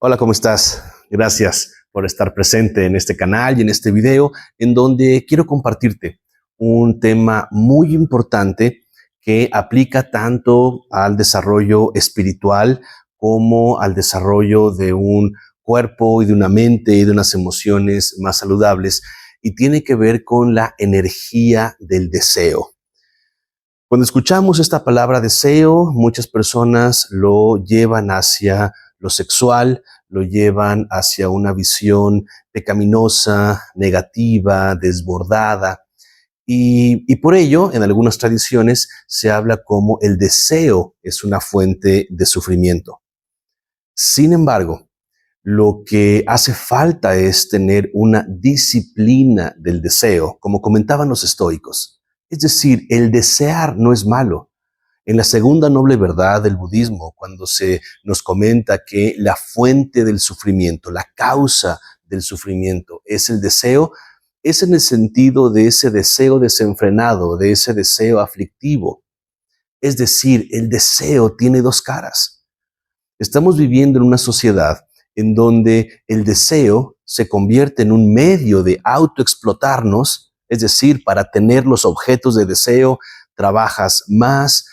Hola, ¿cómo estás? Gracias por estar presente en este canal y en este video, en donde quiero compartirte un tema muy importante que aplica tanto al desarrollo espiritual como al desarrollo de un cuerpo y de una mente y de unas emociones más saludables, y tiene que ver con la energía del deseo. Cuando escuchamos esta palabra deseo, muchas personas lo llevan hacia lo sexual, lo llevan hacia una visión pecaminosa, negativa, desbordada. Y por ello, en algunas tradiciones se habla como el deseo es una fuente de sufrimiento. Sin embargo, lo que hace falta es tener una disciplina del deseo, como comentaban los estoicos. Es decir, el desear no es malo. En la segunda noble verdad del budismo, cuando se nos comenta que la fuente del sufrimiento, la causa del sufrimiento es el deseo, es en el sentido de ese deseo desenfrenado, de ese deseo aflictivo. Es decir, el deseo tiene dos caras. Estamos viviendo en una sociedad en donde el deseo se convierte en un medio de autoexplotarnos, es decir, para tener los objetos de deseo, trabajas más,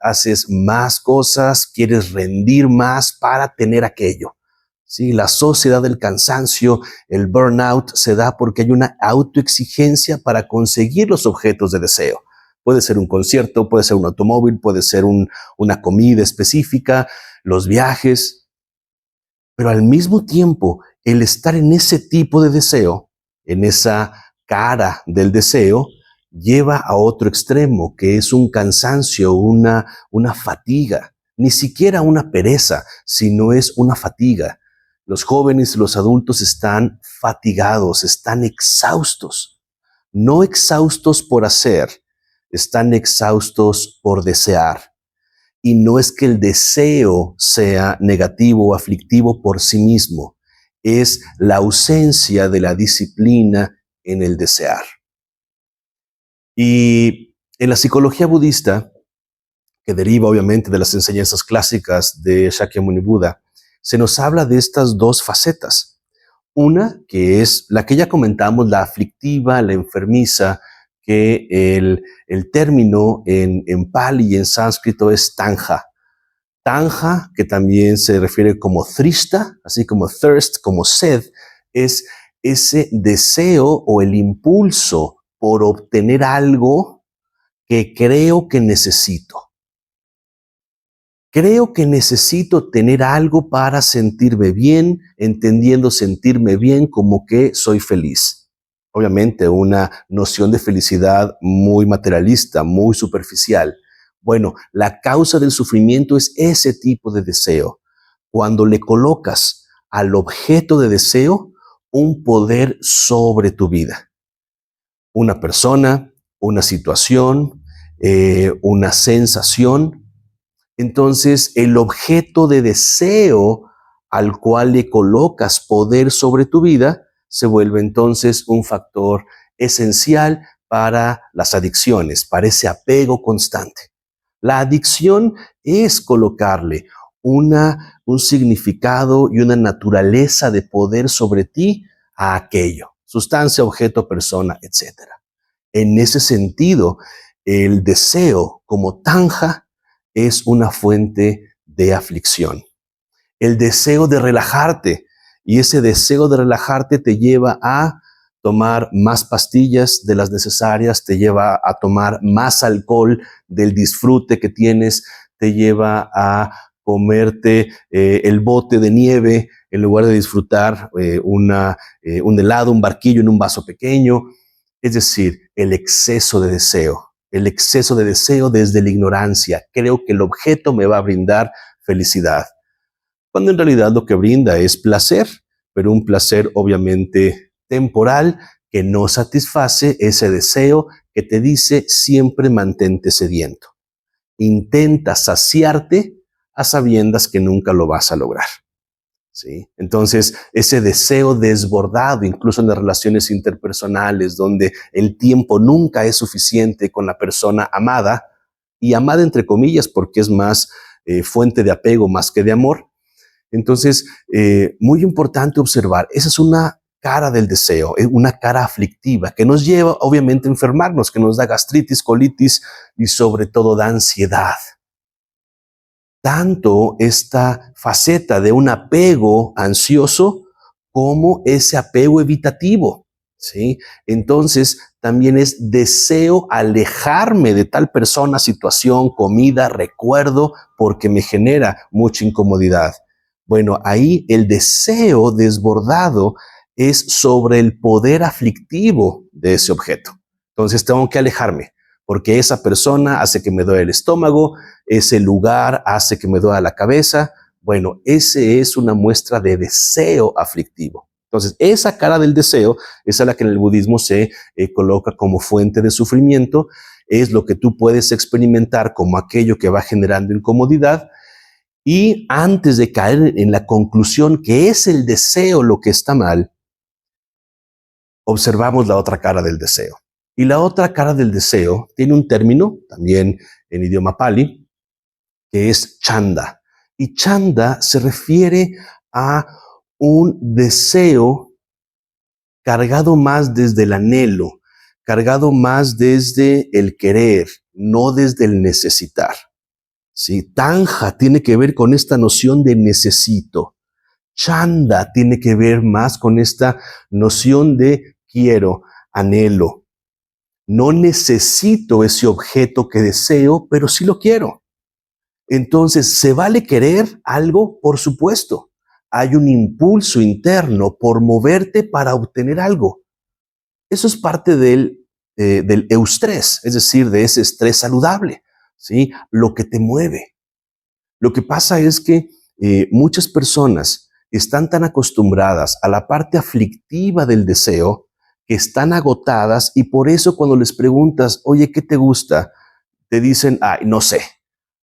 haces más cosas, quieres rendir más para tener aquello. Sí, la sociedad del cansancio, el burnout, se da porque hay una autoexigencia para conseguir los objetos de deseo. Puede ser un concierto, puede ser un automóvil, puede ser una comida específica, los viajes, pero al mismo tiempo el estar en ese tipo de deseo, en esa cara del deseo, lleva a otro extremo, que es un cansancio, una fatiga, ni siquiera una pereza, sino es una fatiga. Los jóvenes y los adultos están fatigados, están exhaustos, no exhaustos por hacer, están exhaustos por desear. Y no es que el deseo sea negativo o aflictivo por sí mismo, es la ausencia de la disciplina en el desear. Y en la psicología budista, que deriva obviamente de las enseñanzas clásicas de Shakyamuni Buda, se nos habla de estas dos facetas. Una, que es la que ya comentamos, la aflictiva, la enfermiza, que el término en Pali y en sánscrito es tanja. Tanja, que también se refiere como thrishta, así como thirst, como sed, es ese deseo o el impulso por obtener algo que creo que necesito. Creo que necesito tener algo para sentirme bien, entendiendo sentirme bien como que soy feliz. Obviamente una noción de felicidad muy materialista, muy superficial. Bueno, la causa del sufrimiento es ese tipo de deseo. Cuando le colocas al objeto de deseo un poder sobre tu vida. Una persona, una situación, una sensación. Entonces, el objeto de deseo al cual le colocas poder sobre tu vida se vuelve entonces un factor esencial para las adicciones, para ese apego constante. La adicción es colocarle un significado y una naturaleza de poder sobre ti a aquello, sustancia, objeto, persona, etc. En ese sentido, el deseo como tanja es una fuente de aflicción. El deseo de relajarte, y ese deseo de relajarte te lleva a tomar más pastillas de las necesarias, te lleva a tomar más alcohol del disfrute que tienes, te lleva a comerte el bote de nieve en lugar de disfrutar un helado, un barquillo en un vaso pequeño. Es decir, el exceso de deseo. El exceso de deseo desde la ignorancia. Creo que el objeto me va a brindar felicidad, cuando en realidad lo que brinda es placer, pero un placer obviamente temporal que no satisface ese deseo que te dice siempre mantente sediento. Intenta saciarte a sabiendas que nunca lo vas a lograr. ¿Sí? Entonces, ese deseo desbordado, incluso en las relaciones interpersonales, donde el tiempo nunca es suficiente con la persona amada, y amada entre comillas porque es más fuente de apego más que de amor, Entonces, muy importante observar, esa es una cara del deseo, una cara aflictiva que nos lleva obviamente a enfermarnos, que nos da gastritis, colitis y sobre todo da ansiedad. Tanto esta faceta de un apego ansioso como ese apego evitativo, ¿sí? Entonces, también es deseo alejarme de tal persona, situación, comida, recuerdo, porque me genera mucha incomodidad. Bueno, ahí el deseo desbordado es sobre el poder aflictivo de ese objeto. Entonces, tengo que alejarme porque esa persona hace que me duele el estómago, ese lugar hace que me duela la cabeza. Bueno, ese es una muestra de deseo aflictivo. Entonces, esa cara del deseo es a la que en el budismo se coloca como fuente de sufrimiento, es lo que tú puedes experimentar como aquello que va generando incomodidad. Y antes de caer en la conclusión que es el deseo lo que está mal, observamos la otra cara del deseo. Y la otra cara del deseo tiene un término, también en idioma pali, que es chanda. Y chanda se refiere a un deseo cargado más desde el anhelo, cargado más desde el querer, no desde el necesitar. ¿Sí? Tanja tiene que ver con esta noción de necesito. Chanda tiene que ver más con esta noción de quiero, anhelo. No necesito ese objeto que deseo, pero sí lo quiero. Entonces, ¿se vale querer algo? Por supuesto. Hay un impulso interno por moverte para obtener algo. Eso es parte del eustrés, es decir, de ese estrés saludable, ¿sí? Lo que te mueve. Lo que pasa es que muchas personas están tan acostumbradas a la parte aflictiva del deseo que están agotadas y por eso cuando les preguntas, oye, ¿qué te gusta? Te dicen, ay, no sé,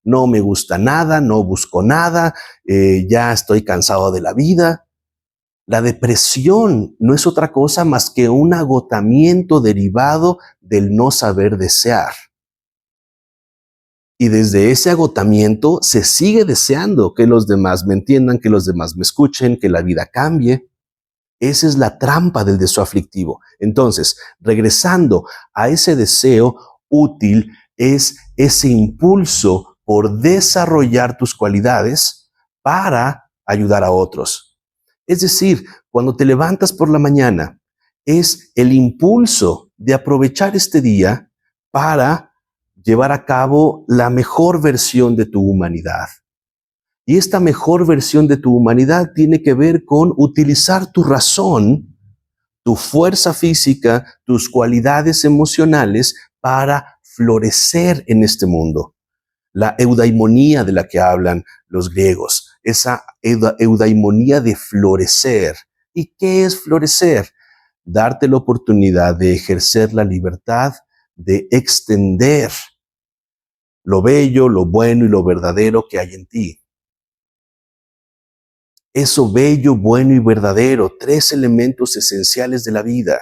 no me gusta nada, no busco nada, ya estoy cansado de la vida. La depresión no es otra cosa más que un agotamiento derivado del no saber desear. Y desde ese agotamiento se sigue deseando que los demás me entiendan, que los demás me escuchen, que la vida cambie. Esa es la trampa del deseo aflictivo. Entonces, regresando a ese deseo útil, es ese impulso por desarrollar tus cualidades para ayudar a otros. Es decir, cuando te levantas por la mañana, es el impulso de aprovechar este día para llevar a cabo la mejor versión de tu humanidad. Y esta mejor versión de tu humanidad tiene que ver con utilizar tu razón, tu fuerza física, tus cualidades emocionales para florecer en este mundo. La eudaimonía de la que hablan los griegos, esa eudaimonía de florecer. ¿Y qué es florecer? Darte la oportunidad de ejercer la libertad, de extender lo bello, lo bueno y lo verdadero que hay en ti. Eso bello, bueno y verdadero, 3 elementos esenciales de la vida.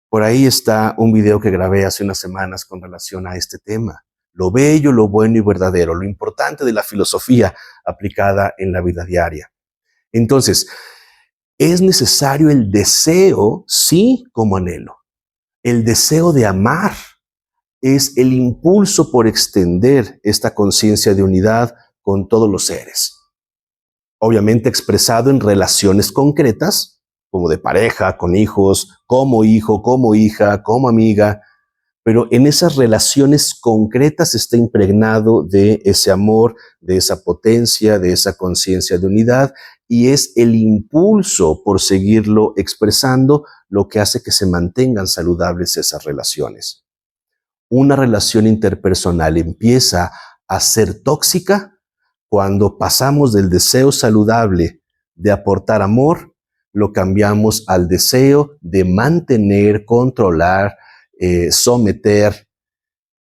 Por ahí está un video que grabé hace unas semanas con relación a este tema. Lo bello, lo bueno y verdadero, lo importante de la filosofía aplicada en la vida diaria. Entonces, es necesario el deseo, sí, como anhelo. El deseo de amar es el impulso por extender esta conciencia de unidad con todos los seres. Obviamente expresado en relaciones concretas, como de pareja, con hijos, como hijo, como hija, como amiga, pero en esas relaciones concretas está impregnado de ese amor, de esa potencia, de esa conciencia de unidad, y es el impulso por seguirlo expresando lo que hace que se mantengan saludables esas relaciones. Una relación interpersonal empieza a ser tóxica cuando pasamos del deseo saludable de aportar amor, lo cambiamos al deseo de mantener, controlar, someter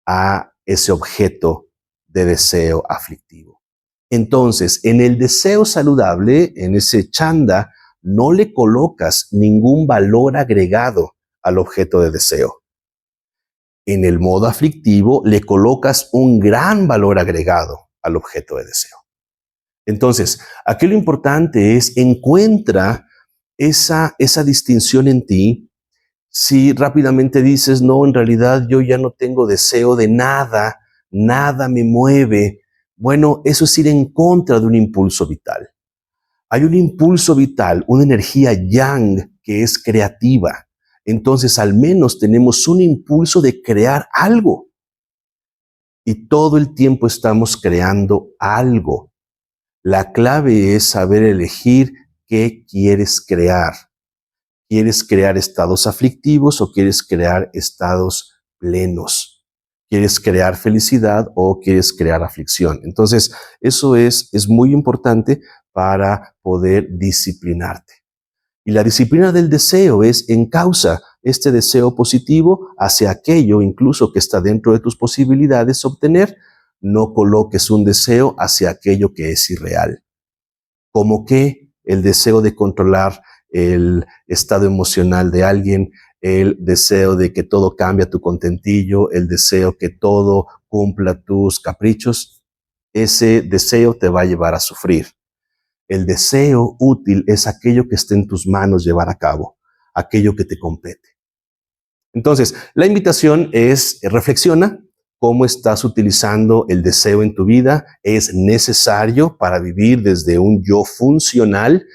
a ese objeto de deseo aflictivo. Entonces, en el deseo saludable, en ese chanda, no le colocas ningún valor agregado al objeto de deseo. En el modo aflictivo, le colocas un gran valor agregado al objeto de deseo. Entonces, aquí lo importante es encuentra esa distinción en ti. Si rápidamente dices, no, en realidad yo ya no tengo deseo de nada, nada me mueve, bueno, eso es ir en contra de un impulso vital. Hay un impulso vital, una energía yang que es creativa. Entonces, al menos tenemos un impulso de crear algo. Y todo el tiempo estamos creando algo. La clave es saber elegir qué quieres crear. ¿Quieres crear estados aflictivos o quieres crear estados plenos? ¿Quieres crear felicidad o quieres crear aflicción? Entonces, eso es muy importante para poder disciplinarte. Y la disciplina del deseo es encausa este deseo positivo hacia aquello incluso que está dentro de tus posibilidades obtener. No coloques un deseo hacia aquello que es irreal. Como que el deseo de controlar el estado emocional de alguien, el deseo de que todo cambie a tu contentillo, el deseo que todo cumpla tus caprichos, ese deseo te va a llevar a sufrir. El deseo útil es aquello que esté en tus manos llevar a cabo, aquello que te compete. Entonces, la invitación es reflexiona cómo estás utilizando el deseo en tu vida. Es necesario para vivir desde un yo funcional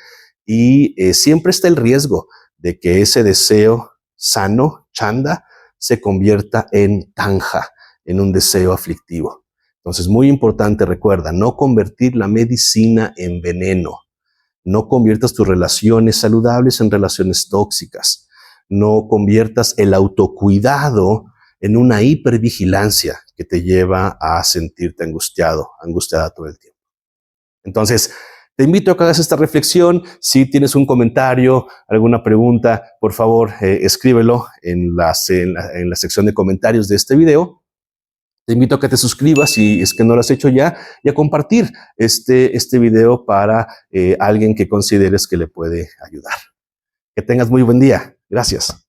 y siempre está el riesgo de que ese deseo sano, chanda, se convierta en tanja, en un deseo aflictivo. Entonces, muy importante, recuerda, no convertir la medicina en veneno. No conviertas tus relaciones saludables en relaciones tóxicas. No conviertas el autocuidado en una hipervigilancia que te lleva a sentirte angustiada todo el tiempo. Entonces, te invito a que hagas esta reflexión. Si tienes un comentario, alguna pregunta, por favor, escríbelo en la sección de comentarios de este video. Te invito a que te suscribas si es que no lo has hecho ya y a compartir este video para alguien que consideres que le puede ayudar. Que tengas muy buen día. Gracias.